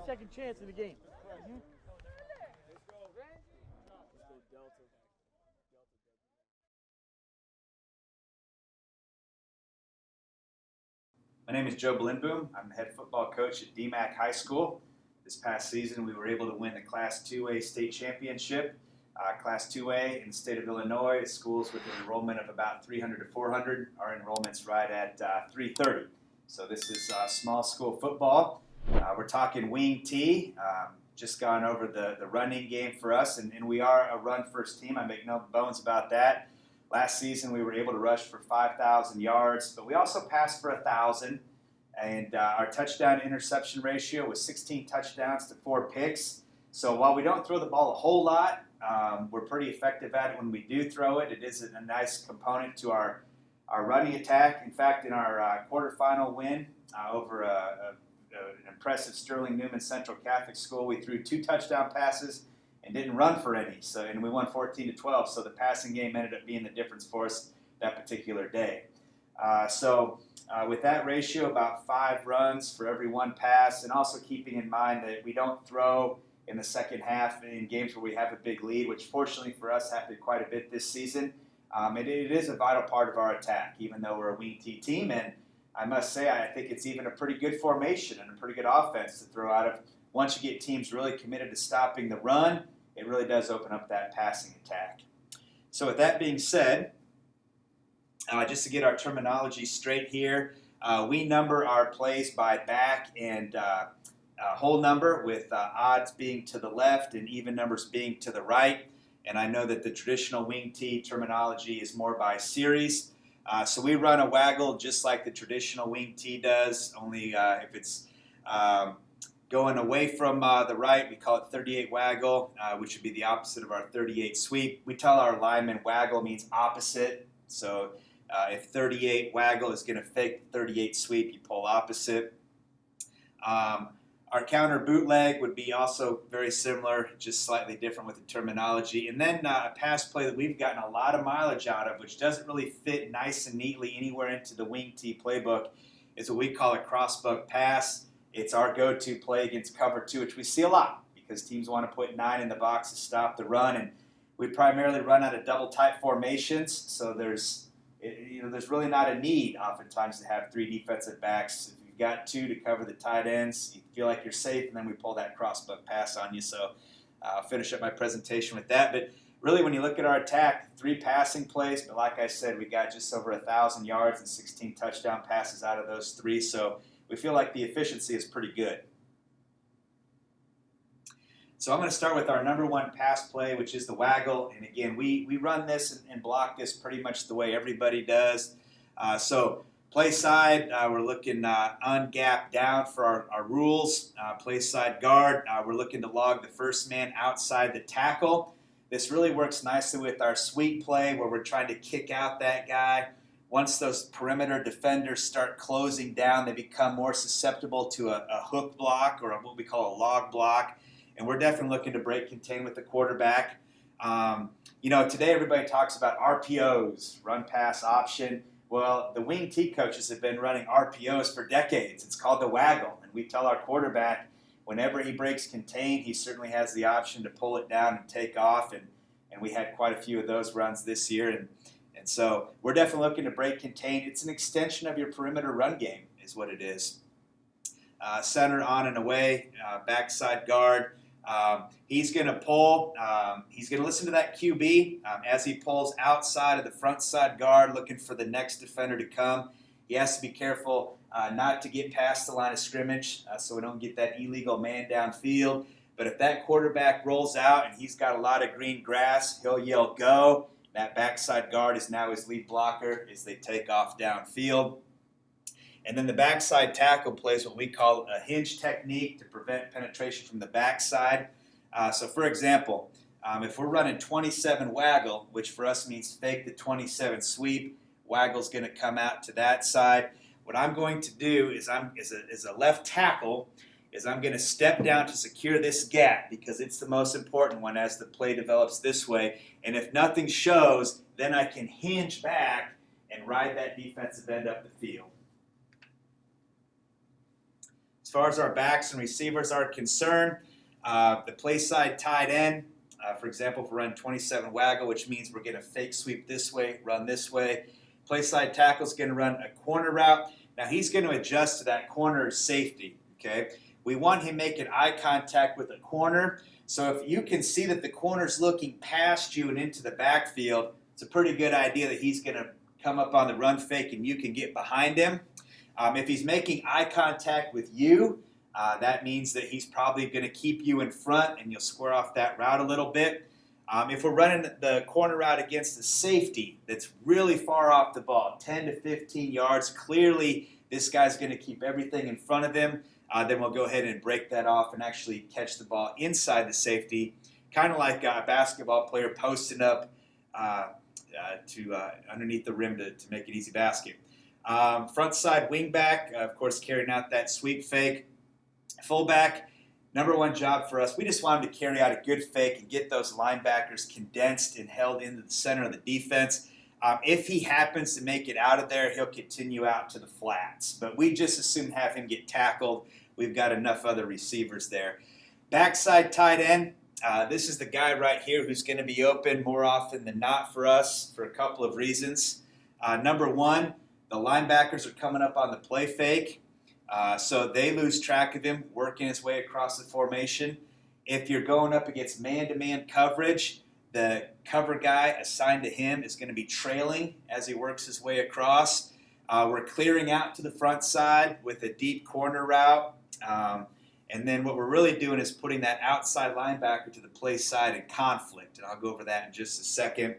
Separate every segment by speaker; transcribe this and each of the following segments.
Speaker 1: second chance in the game.
Speaker 2: My name is Joe Linboom. I'm the head football coach at DeeMack High School. This past season, we were able to win the Class 2A state championship. Class 2A in the state of Illinois, schools with an enrollment of about 300 to 400. Our enrollment's right at 330. So this is small school football. We're talking wing T. Just gone over the running game for us, and we are a run-first team. I make no bones about that. Last season, we were able to rush for 5,000 yards, but we also passed for 1,000. And our touchdown-interception ratio was 16 touchdowns to 4 picks. So while we don't throw the ball a whole lot, we're pretty effective at it when we do throw it. It is a nice component to our running attack. In fact, in our quarterfinal win over an impressive Sterling Newman Central Catholic School, we threw 2 touchdown passes and didn't run for any. And we won 14-12. So the passing game ended up being the difference for us that particular day. With that ratio, about 5 runs for every 1 pass, and also keeping in mind that we don't throw in the second half in games where we have a big lead, which fortunately for us happened quite a bit this season. It is a vital part of our attack, even though we're a wing T team. And I must say, I think it's even a pretty good formation and a pretty good offense to throw out of. Once you get teams really committed to stopping the run, it really does open up that passing attack. So with that being said, just to get our terminology straight here, we number our plays by back and whole number, with odds being to the left and even numbers being to the right. And I know that the traditional wing T terminology is more by series. So we run a waggle just like the traditional wing T does, only if it's going away from the right, we call it 38 waggle, which would be the opposite of our 38 sweep. We tell our linemen waggle means opposite. So if 38 waggle is going to fake 38 sweep, you pull opposite. Our counter bootleg would be also very similar, just slightly different with the terminology. And then a pass play that we've gotten a lot of mileage out of, which doesn't really fit nice and neatly anywhere into the wing T playbook, is what we call a crossbuck pass. It's our go-to play against cover 2, which we see a lot because teams want to put 9 in the box to stop the run. And we primarily run out of double tight formations, so there's really not a need oftentimes to have 3 defensive backs. If you've got 2 to cover the tight ends, you feel like you're safe, and then we pull that crossbuck pass on you. So I'll finish up my presentation with that. But really, when you look at our attack, 3 passing plays, but like I said, we got just over 1,000 yards and 16 touchdown passes out of those 3. So we feel like the efficiency is pretty good. So I'm going to start with our number 1 pass play, which is the waggle. And again, we run this and block this pretty much the way everybody does. So play side, we're looking ungap down for our rules. Play side guard, we're looking to log the first man outside the tackle. This really works nicely with our sweep play where we're trying to kick out that guy. Once those perimeter defenders start closing down, they become more susceptible to a hook block or what we call a log block. And we're definitely looking to break contain with the quarterback. Today everybody talks about RPOs, run pass option. Well, the wing T coaches have been running RPOs for decades. It's called the waggle. And we tell our quarterback whenever he breaks contain, he certainly has the option to pull it down and take off. And we had quite a few of those runs this year. And so we're definitely looking to break contain. It's an extension of your perimeter run game is what it is. Center on and away, backside guard. He's going to pull. He's going to listen to that QB as he pulls outside of the front side guard, looking for the next defender to come. He has to be careful not to get past the line of scrimmage so we don't get that illegal man downfield. But if that quarterback rolls out and he's got a lot of green grass, he'll yell go. That backside guard is now his lead blocker as they take off downfield. And then the backside tackle plays what we call a hinge technique to prevent penetration from the backside. So for example, if we're running 27 waggle, which for us means fake the 27 sweep, waggle's going to come out to that side. What I'm going to do is as a left tackle, is I'm going to step down to secure this gap because it's the most important one as the play develops this way. And if nothing shows, then I can hinge back and ride that defensive end up the field. As far as our backs and receivers are concerned, the play side tight end, for example, if we run 27 waggle, which means we're going to fake sweep this way, run this way. Play side tackle is going to run a corner route. Now he's going to adjust to that corner safety, okay? We want him making eye contact with the corner. So if you can see that the corner's looking past you and into the backfield, it's a pretty good idea that he's going to come up on the run fake and you can get behind him. If he's making eye contact with you, that means that he's probably going to keep you in front and you'll square off that route a little bit. If we're running the corner route against the safety that's really far off the ball, 10 to 15 yards, clearly this guy's going to keep everything in front of him. Then we'll go ahead and break that off and actually catch the ball inside the safety, kind of like a basketball player posting up underneath the rim to make an easy basket. Front side wing back, of course, carrying out that sweep fake. Fullback, number one job for us, we just want him to carry out a good fake and get those linebackers condensed and held into the center of the defense. If he happens to make it out of there, he'll continue out to the flats. But we just as soon have him get tackled. We've got enough other receivers there. Backside tight end, this is the guy right here who's going to be open more often than not for us for a couple of reasons. Number one, the linebackers are coming up on the play fake. So they lose track of him working his way across the formation. If you're going up against man-to-man coverage, the cover guy assigned to him is going to be trailing as he works his way across. We're clearing out to the front side with a deep corner route. And then what we're really doing is putting that outside linebacker to the play side in conflict. And I'll go over that in just a second.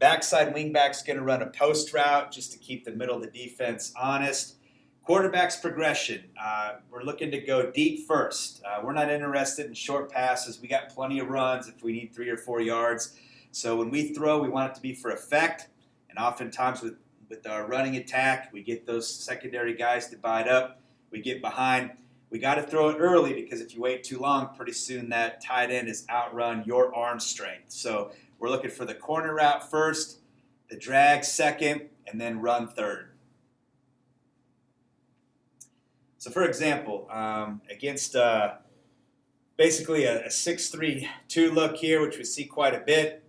Speaker 2: Backside wingback's going to run a post route just to keep the middle of the defense honest. Quarterback's progression. We're looking to go deep first. We're not interested in short passes. We got plenty of runs if we need 3 or 4 yards. So when we throw, we want it to be for effect. And oftentimes with our running attack, we get those secondary guys to bite up. We get behind. We got to throw it early because if you wait too long, pretty soon that tight end is outrun your arm strength. So we're looking for the corner route first, the drag second, and then run third. So for example, against basically a 6-3-2 look here, which we see quite a bit.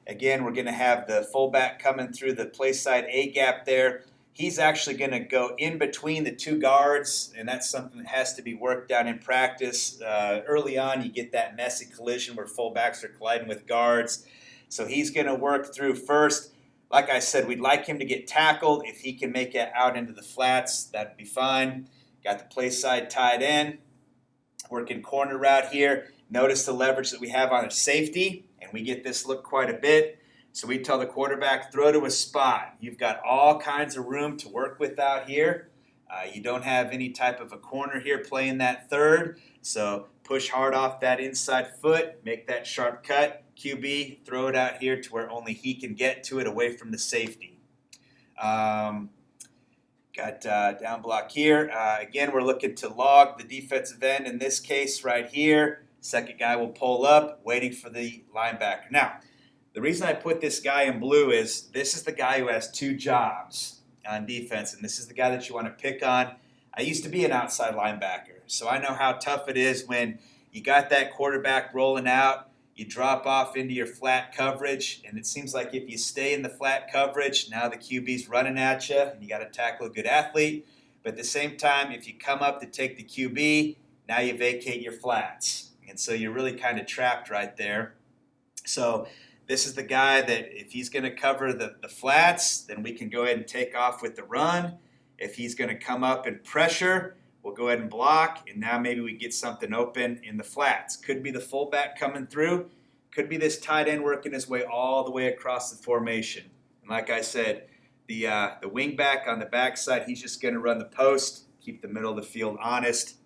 Speaker 2: Again, we're going to have the fullback coming through the play side A gap there. He's actually going to go in between the two guards, and that's something that has to be worked out in practice. Early on, you get that messy collision where fullbacks are colliding with guards. So he's going to work through first. Like I said, we'd like him to get tackled. If he can make it out into the flats, that'd be fine. Got the play side tied in. Working corner route here. Notice the leverage that we have on a safety, and we get this look quite a bit. So we tell the quarterback, throw to a spot. You've got all kinds of room to work with out here. You don't have any type of a corner here playing that third. So push hard off that inside foot, make that sharp cut. QB, throw it out here to where only he can get to it away from the safety. Got down block here. Again, we're looking to log the defensive end in this case right here. Second guy will pull up, waiting for the linebacker. Now, the reason I put this guy in blue is this is the guy who has 2 jobs on defense, and this is the guy that you want to pick on. I used to be an outside linebacker, so I know how tough it is when you got that quarterback rolling out, you drop off into your flat coverage, and it seems like if you stay in the flat coverage, now the QB's running at you, and you got to tackle a good athlete. But at the same time, if you come up to take the QB, now you vacate your flats. And so you're really kind of trapped right there. So this is the guy that if he's going to cover the flats, then we can go ahead and take off with the run. If he's going to come up and pressure, we'll go ahead and block, and now maybe we get something open in the flats. Could be the fullback coming through. Could be this tight end working his way all the way across the formation. And like I said, the wing back on the backside, he's just going to run the post, keep the middle of the field honest.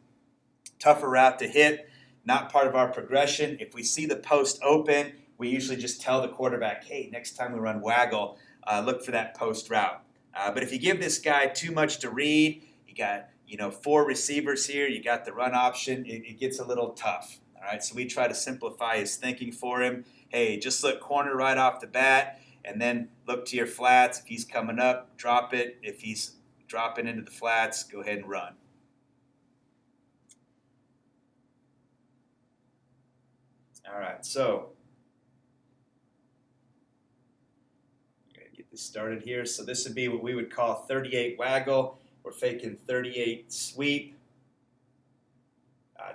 Speaker 2: Tougher route to hit, not part of our progression. If we see the post open, we usually just tell the quarterback, hey, next time we run waggle, look for that post route. But if you give this guy too much to read, you got 4 receivers here, you got the run option, it gets a little tough. All right, so we try to simplify his thinking for him. Hey, just look corner right off the bat, and then look to your flats. If he's coming up, drop it. If he's dropping into the flats, go ahead and run. All right, so we're going to get this started here. So this would be what we would call 38 waggle. We're faking 38 sweep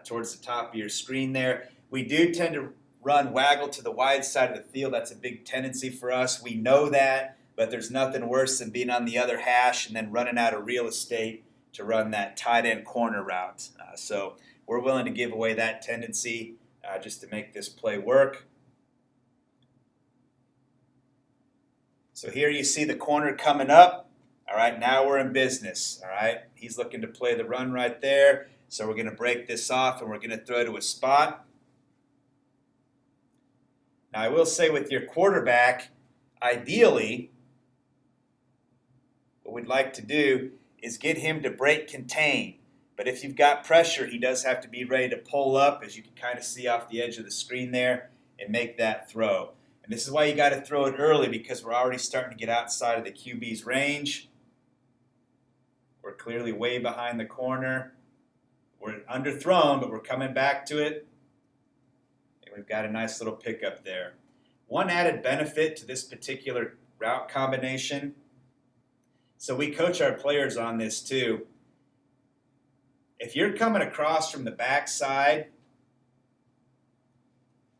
Speaker 2: towards the top of your screen there. We do tend to run waggle to the wide side of the field. That's a big tendency for us. We know that, but there's nothing worse than being on the other hash and then running out of real estate to run that tight end corner route. So we're willing to give away that tendency just to make this play work. So here you see the corner coming up. All right, now we're in business. All right, he's looking to play the run right there. So we're going to break this off and we're going to throw to a spot. Now I will say with your quarterback, ideally, what we'd like to do is get him to break contain. But if you've got pressure, he does have to be ready to pull up, as you can kind of see off the edge of the screen there, and make that throw. And this is why you got to throw it early, because we're already starting to get outside of the QB's range. We're clearly way behind the corner. We're underthrown, but we're coming back to it. And we've got a nice little pickup there. One added benefit to this particular route combination, so we coach our players on this too. If you're coming across from the backside,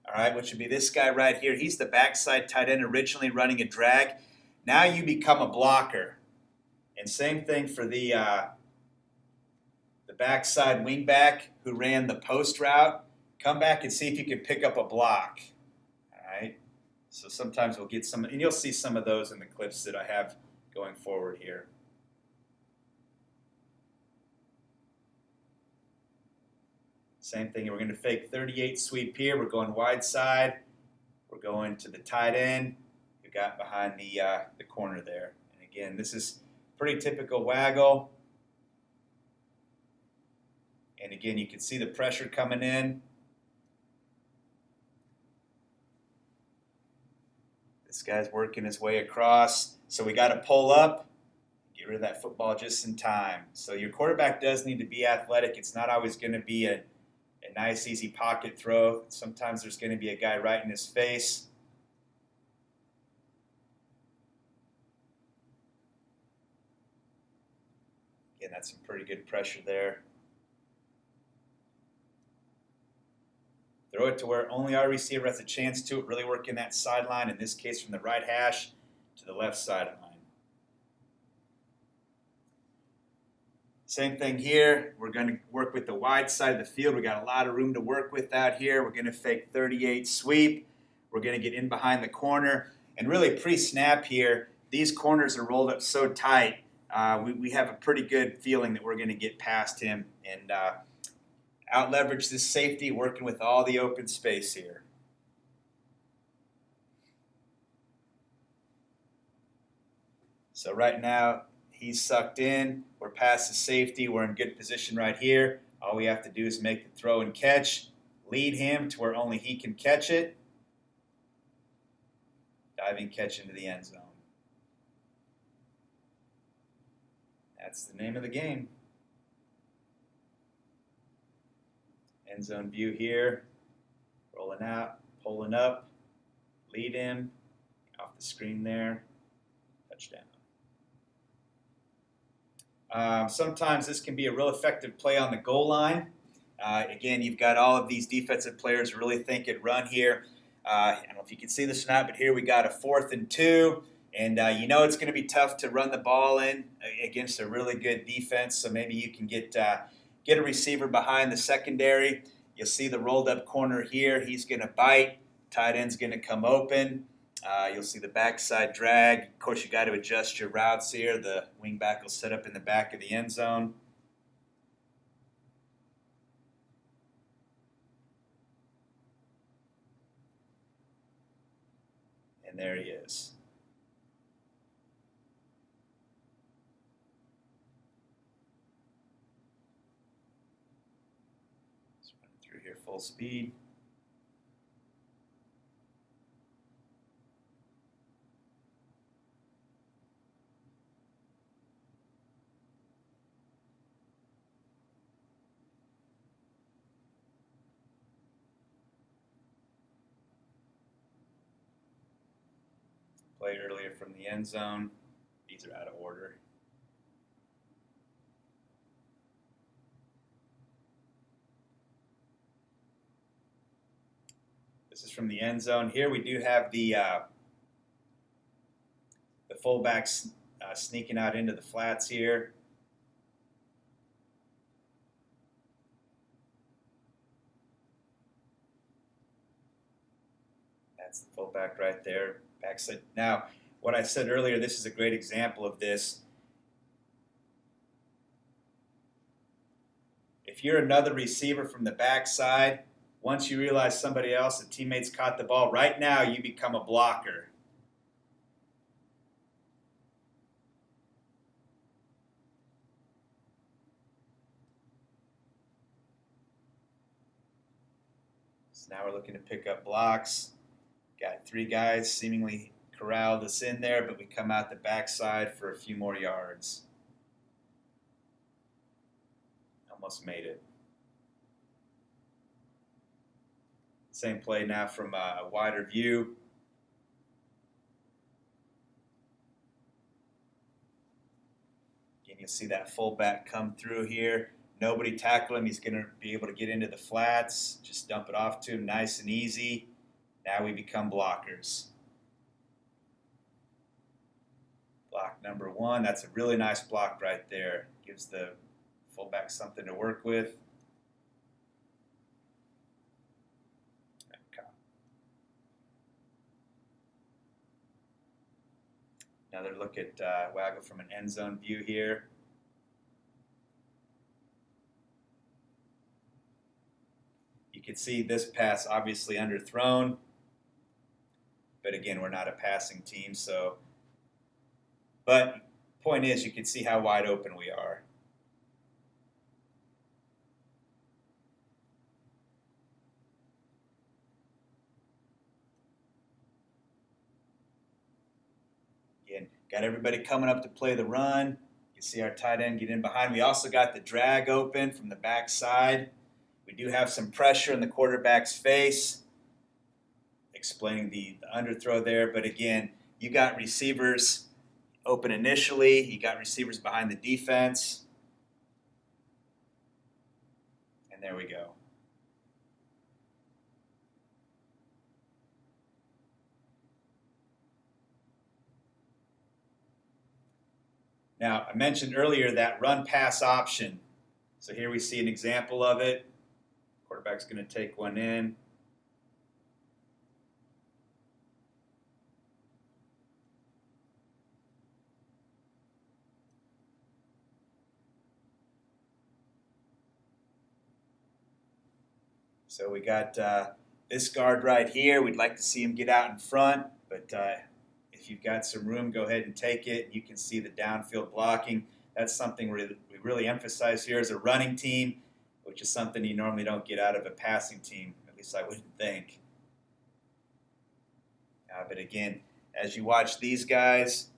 Speaker 2: all right, which would be this guy right here, he's the backside tight end originally running a drag. Now you become a blocker. And same thing for the backside wingback who ran the post route. Come back and see if you can pick up a block. All right. So sometimes we'll get some, and you'll see some of those in the clips that I have going forward here. Same thing. We're going to fake 38 sweep here. We're going wide side. We're going to the tight end who got behind the corner there. And again, this is pretty typical waggle. And again, you can see the pressure coming in. This guy's working his way across. So we got to pull up, get rid of that football just in time. So your quarterback does need to be athletic. It's not always going to be a nice, easy pocket throw. Sometimes there's going to be a guy right in his face. Again, that's some pretty good pressure there. Throw it to where only our receiver has a chance to it, really working that sideline, in this case from the right hash to the left sideline. Same thing here. We're going to work with the wide side of the field. We got a lot of room to work with out here. We're going to fake 38 sweep. We're going to get in behind the corner. And really pre-snap here, these corners are rolled up so tight, we have a pretty good feeling that we're going to get past him and out-leverage this safety, working with all the open space here. So right now, he's sucked in. We're past the safety. We're in good position right here. All we have to do is make the throw and catch, lead him to where only he can catch it. Diving catch into the end zone. That's the name of the game. End zone view here. Rolling out, pulling up, lead him, off the screen there, touchdown. Sometimes this can be a real effective play on the goal line. Again, you've got all of these defensive players really thinking run here. I don't know if you can see this or not, but here we got a 4th and 2. And you know it's going to be tough to run the ball in against a really good defense. So maybe you can get a receiver behind the secondary. You'll see the rolled up corner here. He's going to bite. Tight end's going to come open. You'll see the backside drag. Of course, you got to adjust your routes here. The wing back will set up in the back of the end zone. And there he is. Just running through here full speed. play earlier from the end zone. These are out of order. This is from the end zone. Here we do have the fullbacks sneaking out into the flats here. That's the fullback right there. Backside. Now, what I said earlier, this is a great example of this. If you're another receiver from the backside, once you realize somebody else, the teammates caught the ball, right now you become a blocker. So now we're looking to pick up blocks. Got 3 guys seemingly corralled us in there, but we come out the backside for a few more yards. Almost made it. Same play now from a wider view. Again, you'll see that fullback come through here. Nobody tackle him. He's going to be able to get into the flats. Just dump it off to him nice and easy. Now we become blockers. Block number 1. That's a really nice block right there. Gives the fullback something to work with. Another look at Waggle from an end zone view here. You can see this pass obviously underthrown. But again, we're not a passing team, so. But point is, you can see how wide open we are. Again, got everybody coming up to play the run. You can see our tight end get in behind. We also got the drag open from the backside. We do have some pressure in the quarterback's face, explaining the underthrow there. But again, you got receivers open initially. You got receivers behind the defense. And there we go. Now, I mentioned earlier that run-pass option. So here we see an example of it. Quarterback's going to take one in. So we got this guard right here. We'd like to see him get out in front, but if you've got some room, go ahead and take it. You can see the downfield blocking. That's something we really emphasize here as a running team, which is something you normally don't get out of a passing team. At least I wouldn't think. But again, as you watch these guys,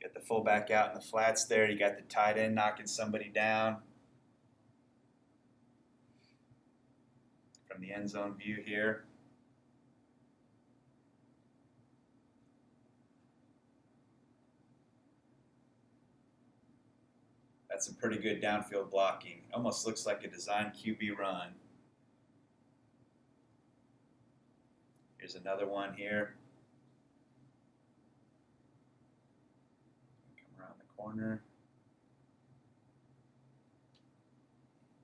Speaker 2: get the fullback out in the flats there. You got the tight end knocking somebody down. From the end zone view here. That's some pretty good downfield blocking. Almost looks like a design QB run. Here's another one here. Come around the corner.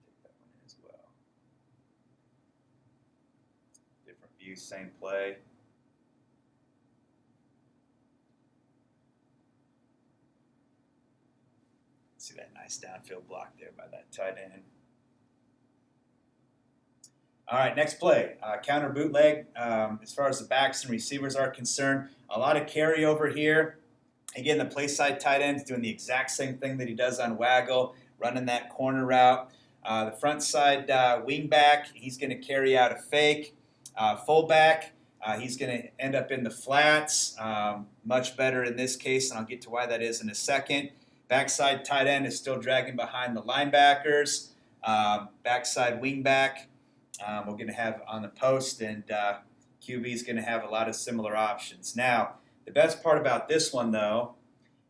Speaker 2: Take that one in as well. Different view, same play. See that nice downfield block there by that tight end. All right, next play, counter bootleg. As far as the backs and receivers are concerned, a lot of carryover here. Again, the play side tight end is doing the exact same thing that he does on Waggle, running that corner route. The front side wing back, he's going to carry out a fake. Fullback, he's going to end up in the flats. Much better in this case, and I'll get to why that is in a second. Backside tight end is still dragging behind the linebackers. Backside wing back, we're going to have on the post, and QB is going to have a lot of similar options. Now, the best part about this one, though,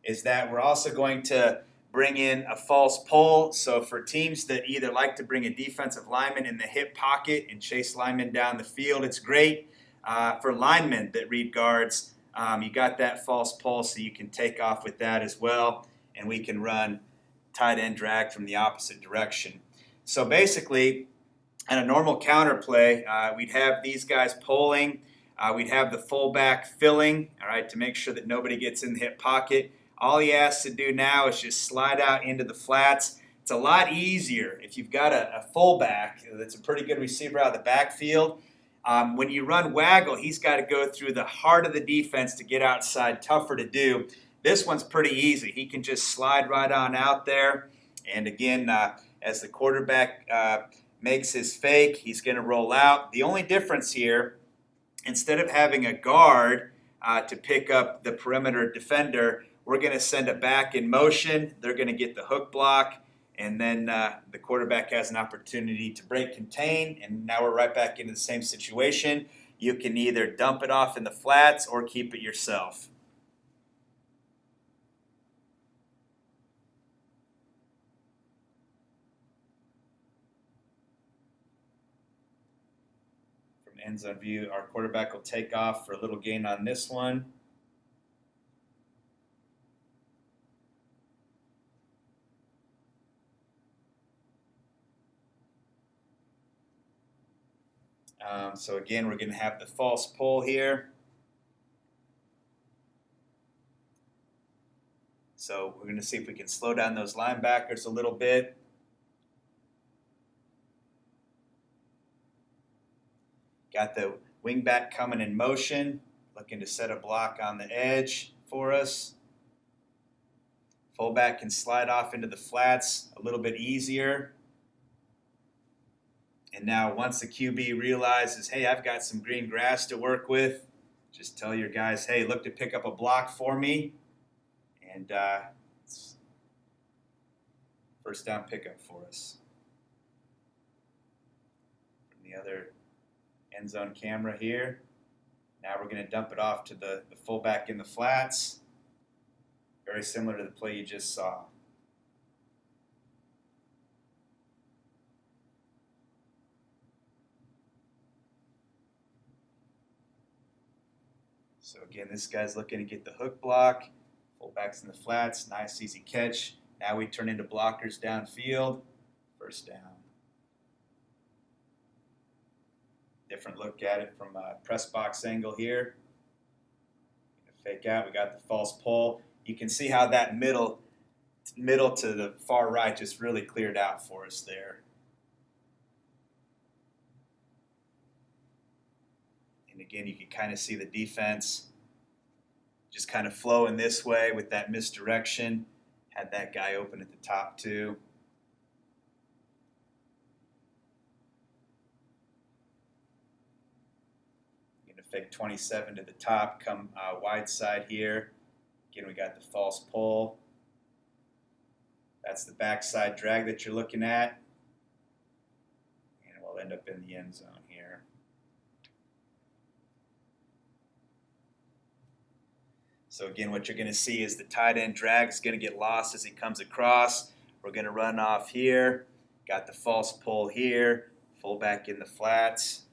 Speaker 2: is that we're also going to bring in a false pull. So for teams that either like to bring a defensive lineman in the hip pocket and chase linemen down the field, it's great. For linemen that read guards, you got that false pull, so you can take off with that as well, and we can run tight end drag from the opposite direction. So basically, in a normal counter play, we'd have these guys pulling. We'd have the fullback filling, all right, to make sure that nobody gets in the hip pocket. All he has to do now is just slide out into the flats. It's a lot easier if you've got a fullback that's a pretty good receiver out of the backfield. When you run waggle, he's got to go through the heart of the defense to get outside, tougher to do. This one's pretty easy. He can just slide right on out there. And again, as the quarterback makes his fake, he's going to roll out. The only difference here, instead of having a guard to pick up the perimeter defender, we're going to send a back in motion. They're going to get the hook block, and then the quarterback has an opportunity to break contain, and now we're right back into the same situation. You can either dump it off in the flats or keep it yourself. From end zone view, our quarterback will take off for a little gain on this one. So again, we're going to have the false pull here. So we're going to see if we can slow down those linebackers a little bit. Got the wingback coming in motion, looking to set a block on the edge for us. Fullback can slide off into the flats a little bit easier. And now once the QB realizes, hey, I've got some green grass to work with, just tell your guys, hey, look to pick up a block for me. And it's first down pickup for us. From the other end zone camera here. Now we're going to dump it off to the fullback in the flats. Very similar to the play you just saw. So again, this guy's looking to get the hook block. Fullback's in the flats. Nice, easy catch. Now we turn into blockers downfield. First down. Different look at it from a press box angle here. Fake out. We got the false pull. You can see how that middle to the far right just really cleared out for us there. And again, you can kind of see the defense just kind of flowing this way with that misdirection. Had that guy open at the top too. Going to fake 27 to the top, come wide side here. Again, we got the false pull. That's the backside drag that you're looking at. And we'll end up in the end zone here. So again, what you're going to see is the tight end drag is going to get lost as he comes across. We're going to run off here. Got the false pull here. Fullback in the flats.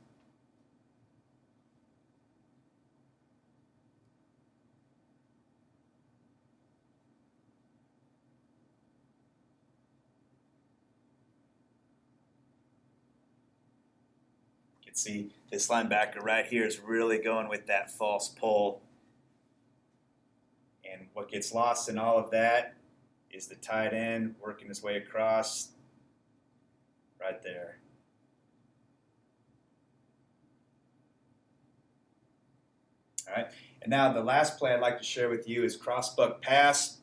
Speaker 2: You can see this linebacker right here is really going with that false pull. And what gets lost in all of that is the tight end working his way across right there. All right, and now the last play I'd like to share with you is cross-buck pass.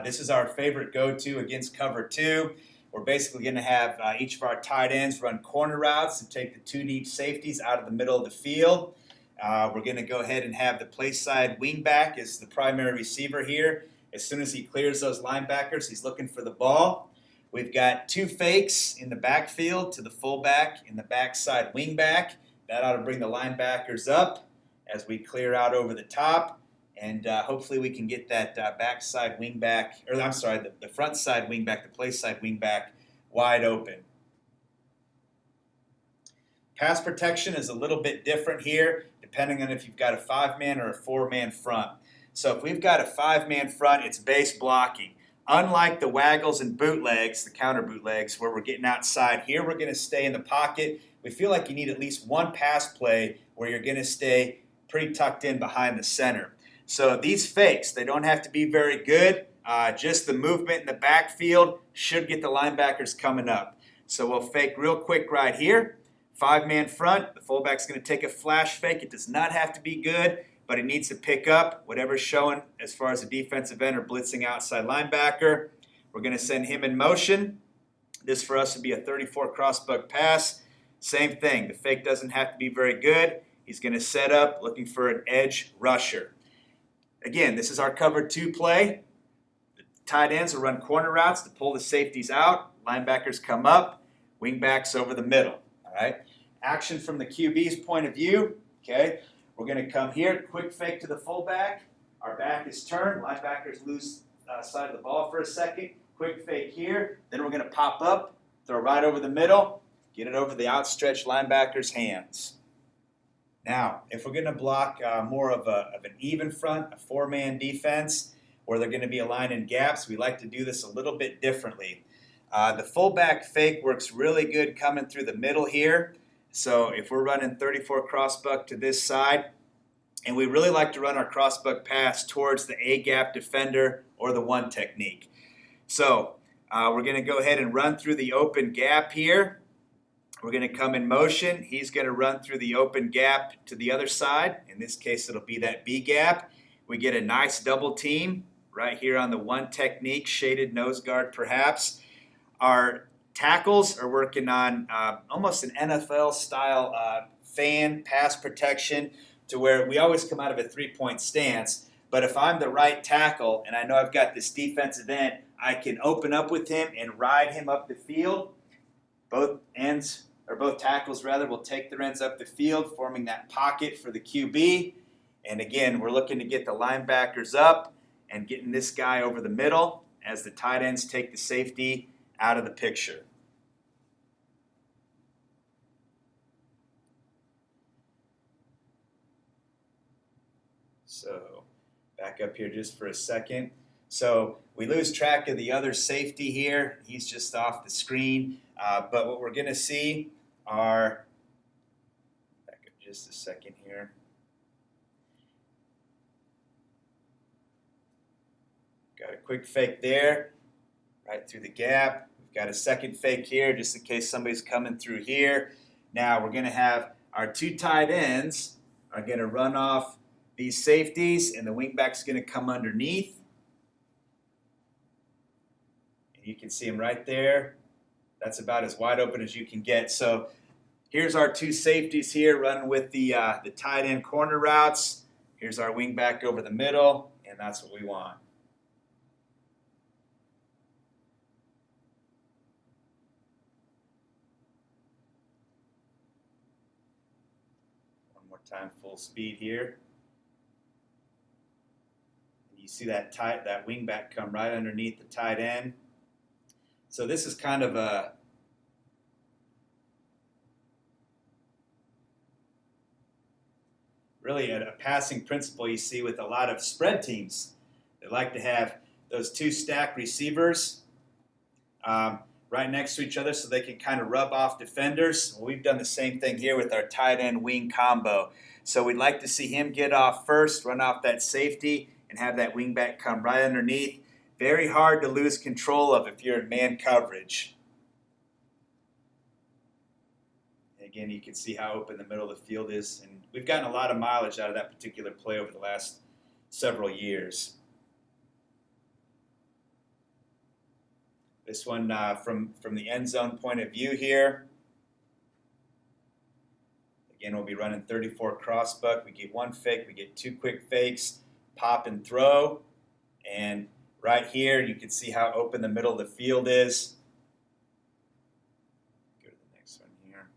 Speaker 2: This is our favorite go-to against cover two. We're basically going to have each of our tight ends run corner routes and take the two deep safeties out of the middle of the field. We're going to go ahead and have the play side wingback as the primary receiver here. As soon as he clears those linebackers, he's looking for the ball. We've got two fakes in the backfield to the fullback and the backside wingback. that ought to bring the linebackers up as we clear out over the top. And hopefully we can get that backside wingback, or I'm sorry, the front side wingback, the play side wingback wide open. Pass protection is a little bit different here, depending on if you've got a 5-man or a 4-man front. So if we've got a 5-man front, it's base blocking. Unlike the waggles and bootlegs, the counter bootlegs, where we're getting outside, here we're going to stay in the pocket. We feel like you need at least one pass play where you're going to stay pretty tucked in behind the center. So these fakes, they don't have to be very good. Just the movement in the backfield should get the linebackers coming up. So we'll fake real quick right here. 5-man front, the fullback's going to take a flash fake. It does not have to be good, but it needs to pick up whatever's showing as far as a defensive end or blitzing outside linebacker. We're going to send him in motion. This for us would be a 34 crossbuck pass. Same thing. The fake doesn't have to be very good. He's going to set up looking for an edge rusher. Again, this is our cover 2 play. The tight ends will run corner routes to pull the safeties out. Linebackers come up. Wingbacks over the middle. All right. Action from the QB's point of view. Okay. We're going to come here. Quick fake to the fullback. Our back is turned. Linebackers lose side of the ball for a second. Quick fake here. Then we're going to pop up, throw right over the middle, get it over the outstretched linebacker's hands. Now, if we're going to block more of an even front, a 4-man defense, where they're going to be aligned in gaps, we like to do this a little bit differently. The fullback fake works really good coming through the middle here. So if we're running 34 crossbuck to this side, and we really like to run our crossbuck pass towards the A-gap defender or the 1 technique. So we're going to go ahead and run through the open gap here. We're going to come in motion. He's going to run through the open gap to the other side. In this case, it'll be that B gap. We get a nice double team right here on the 1 technique, shaded nose guard perhaps. Our tackles are working on almost an NFL-style fan pass protection to where we always come out of a 3-point stance. But if I'm the right tackle and I know I've got this defensive end, I can open up with him and ride him up the field. Both tackles will take their ends up the field, forming that pocket for the QB. And again, we're looking to get the linebackers up and getting this guy over the middle as the tight ends take the safety out of the picture. So back up here just for a second. So we lose track of the other safety here. He's just off the screen. But what we're going to see are, back up just a second here. Got a quick fake there, right through the gap. We've got a second fake here just in case somebody's coming through here. Now we're going to have our 2 tight ends are going to run off these safeties, and the wingback's going to come underneath. And you can see him right there. That's about as wide open as you can get. So here's our 2 safeties here running with the tight end corner routes. Here's our wingback over the middle, and that's what we want. One more time, full speed here. You see that wingback come right underneath the tight end. So this is kind of really a passing principle you see with a lot of spread teams. They like to have those 2 stacked receivers right next to each other so they can kind of rub off defenders. Well, we've done the same thing here with our tight end wing combo. So we'd like to see him get off first, run off that safety, and have that wingback come right underneath. Very hard to lose control of if you're in man coverage. Again, you can see how open the middle of the field is. And we've gotten a lot of mileage out of that particular play over the last several years. This one from the end zone point of view here. Again, we'll be running 34 crossbuck. We get 1 fake. We get 2 quick fakes. Pop and throw. And right here, you can see how open the middle of the field is. Go to the next one here.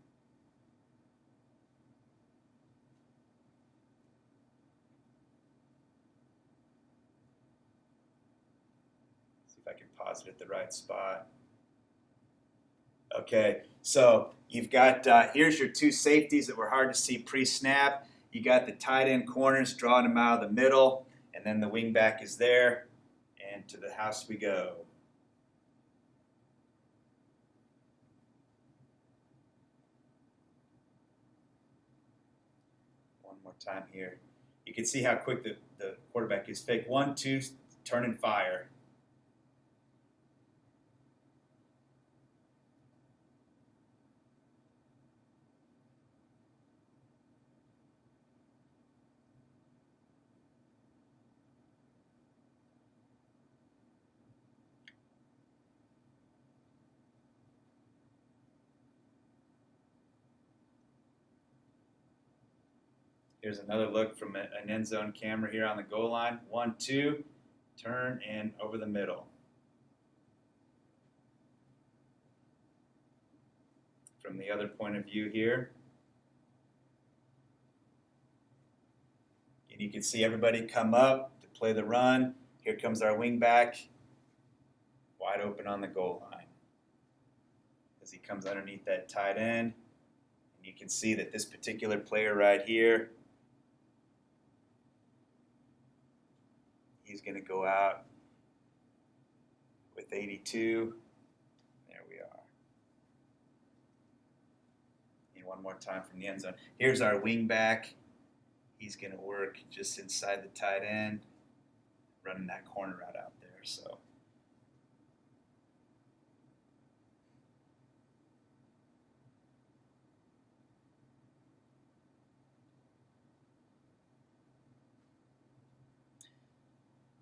Speaker 2: Pause it at the right spot. Okay, so you've got, here's your two safeties that were hard to see pre-snap. You got the tight end corners drawing them out of the middle, and then the wing back is there, and to the house we go. One more time here. You can see how quick the quarterback is. Fake 1, 2, turn and fire. Here's another look from an end zone camera here on the goal line. 1, 2, turn and over the middle. From the other point of view here. And you can see everybody come up to play the run. Here comes our wing back, wide open on the goal line. As he comes underneath that tight end. And you can see that this particular player right here, he's going to go out with 82. There we are. And one more time from the end zone. Here's our wing back. He's going to work just inside the tight end, running that corner route out there.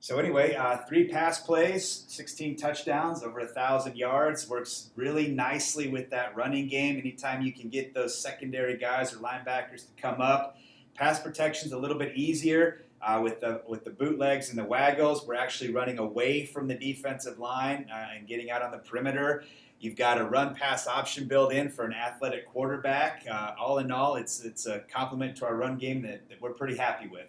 Speaker 2: So anyway, 3 pass plays, 16 touchdowns, over 1,000 yards. Works really nicely with that running game. Anytime you can get those secondary guys or linebackers to come up. Pass protection's a little bit easier with the bootlegs and the waggles. We're actually running away from the defensive line and getting out on the perimeter. You've got a run-pass option built in for an athletic quarterback. All in all, it's a compliment to our run game that we're pretty happy with.